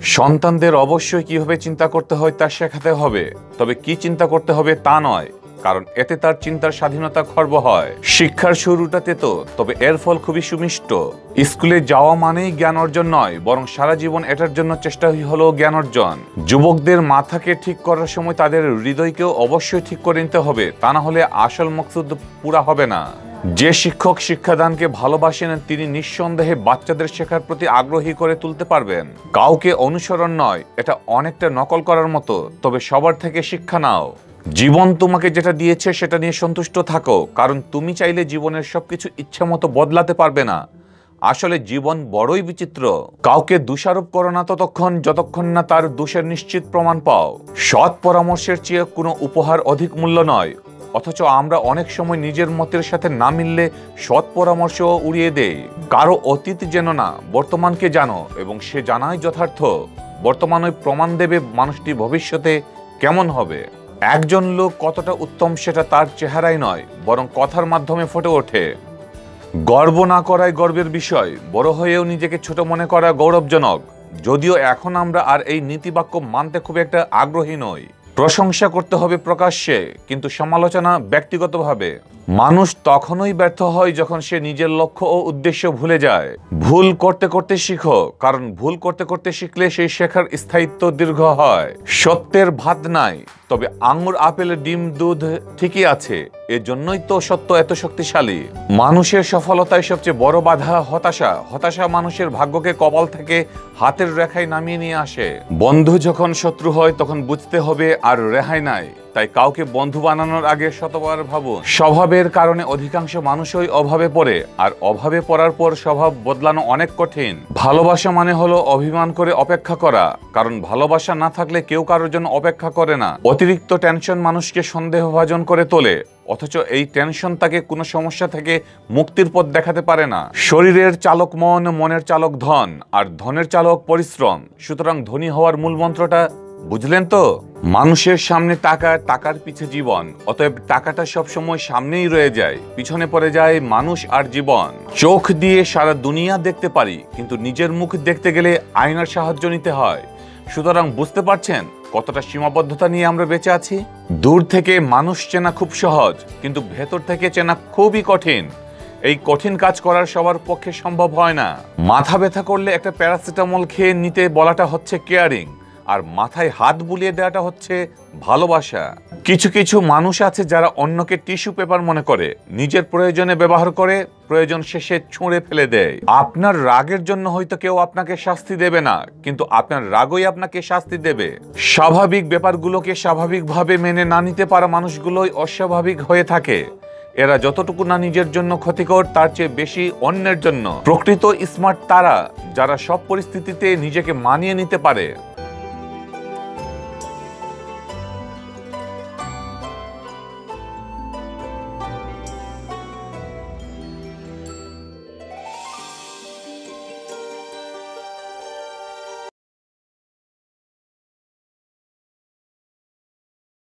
সন্তানদের অবশ্যই কিভাবে চিন্তা করতে হয় তা শেখাতে হবে, তবে কি চিন্তা করতে হবে তা নয়, কারণ এতে তার চিন্তার স্বাধীনতা খর্ব হয়। শিক্ষার শুরুটা তেতো, তবে এর ফল খুবই সুমিষ্ট। স্কুলে যাওয়া মানেই জ্ঞান অর্জন নয়, বরং সারা জীবন এটার জন্য চেষ্টা হলো জ্ঞান অর্জন। যুবকদের মাথাকে ঠিক করার সময় তাদের হৃদয়কেও অবশ্যই ঠিক করে নিতে হবে, তা না হলে আসল মকসুদ পুরা হবে না। যে শিক্ষক শিক্ষাদানকে ভালোবাসেন তিনি নিঃসন্দেহে বাচ্চাদের শেখার প্রতি আগ্রহী করে তুলতে পারবেন। কাউকে অনুসরণ নয়, এটা অনেকটা নকল করার মতো, তবে সবার থেকে শিক্ষা নাও। জীবন তোমাকে যেটা দিয়েছে সেটা নিয়ে সন্তুষ্ট থাকো, কারণ তুমি চাইলে জীবনের সবকিছু ইচ্ছা মতো বদলাতে পারবে না। আসলে জীবন বড়ই বিচিত্র। কাউকে দোষারোপ করো না ততক্ষণ যতক্ষণ না তার দোষের নিশ্চিত প্রমাণ পাও। সৎ পরামর্শের চেয়ে কোনো উপহার অধিক মূল্য নয়, অথচ আমরা অনেক সময় নিজের মতের সাথে না মিললে সৎ পরামর্শ উড়িয়ে দেই। কারো অতীত যেন না, বর্তমানকে জানো এবং সে জানাই যথার্থ। বর্তমান ওই প্রমাণ দেবে মানুষটি ভবিষ্যতে কেমন হবে। একজন লোক কতটা উত্তম সেটা তার চেহারায় নয়, বরং কথার মাধ্যমে ফুটে ওঠে। গর্ব না করাই গর্বের বিষয়, বড় হয়েও নিজেকে ছোট মনে করা গৌরবজনক। যদিও এখন আমরা আর এই নীতিবাক্য মানতে খুব একটা আগ্রহী নই। প্রশংসা করতে হবে প্রকাশ্যে, কিন্তু সমালোচনা ব্যক্তিগতভাবে। মানুষ তখনই ব্যর্থ হয় যখন সে নিজের লক্ষ্য ও উদ্দেশ্য ভুলে যায়। ভুল করতে করতে শিখো, কারণ ভুল করতে করতে শিখলে সেই শেখার স্থায়িত্ব দীর্ঘ হয়। সত্যের ভাত নাই, তবে আঙুর আপেল ডিম দুধ ঠিকই আছে। এজন্যই তো সত্য এত শক্তিশালী। মানুষের সফলতায় সবচেয়ে বড় বাধা হতাশা। হতাশা মানুষের ভাগ্যকে কপাল থেকে হাতের রেখায় নামিয়ে নিয়ে আসে। বন্ধু যখন শত্রু হয় তখন বুঝতে হবে আর রেহাই নাই। তাই কাউকে বন্ধু বানানোর আগে শতবার ভাবুন। স্বভাবের কারণে অধিকাংশ মানুষই অভাবে পড়ে, আর অভাবে পড়ার পর স্বভাব বদলানো অনেক কঠিন। ভালোবাসা মানে হলো অভিমান করে অপেক্ষা করা, কারণ ভালোবাসা না থাকলে কেউ কারোর জন্য অপেক্ষা করে না। অতিরিক্ত টেনশন মানুষকে সন্দেহভাজন করে তোলে, অথচ এই টেনশন তাকে কোনো সমস্যা থেকে মুক্তির পথ দেখাতে পারে না। শরীরের চালক মন, মনের চালক ধন, আর ধনের চালক পরিশ্রম। সুতরাং ধনী হওয়ার মূল মন্ত্রটা বুঝলেন তো? মানুষের সামনে টাকা, টাকার পিছে জীবন। অতএব টাকাটা সবসময় সামনেই রয়ে যায়, পিছনে পড়ে যায় মানুষ আর জীবন। চোখ দিয়ে সারা দুনিয়া দেখতে পারি, কিন্তু নিজের মুখ দেখতে গেলে আয়নার সাহায্য নিতে হয়। সুতরাং বুঝতে পারছেন কতটা সীমাবদ্ধতা নিয়ে আমরা বেঁচে আছি। দূর থেকে মানুষ চেনা খুব সহজ, কিন্তু ভেতর থেকে চেনা খুবই কঠিন। এই কঠিন কাজ করার সবার পক্ষে সম্ভব হয় না। মাথা ব্যথা করলে একটা প্যারাসিটামল খেয়ে নিতে বলাটা হচ্ছে কেয়ারিং, আর মাথায় হাত বুলিয়ে দেওয়াটা হচ্ছে ভালোবাসা। কিছু কিছু মানুষ আছে যারা অন্যকে টিস্যু পেপার মনে করে, নিজের প্রয়োজনে ব্যবহার করে, প্রয়োজন শেষে ছুঁড়ে ফেলে দেয়। আপনার রাগের জন্য হয়তো কেউ আপনাকে শাস্তি দেবে না, কিন্তু আপনার রাগই আপনাকে শাস্তি দেবে। স্বাভাবিক ব্যাপারগুলোকে স্বাভাবিকভাবে মেনে না নিতে পারা মানুষগুলোই অস্বাভাবিক হয়ে থাকে। এরা যতটুকু না নিজের জন্য ক্ষতিকর, তার চেয়ে বেশি অন্যের জন্য। প্রকৃত স্মার্ট তারা যারা সব পরিস্থিতিতে নিজেকে মানিয়ে নিতে পারে।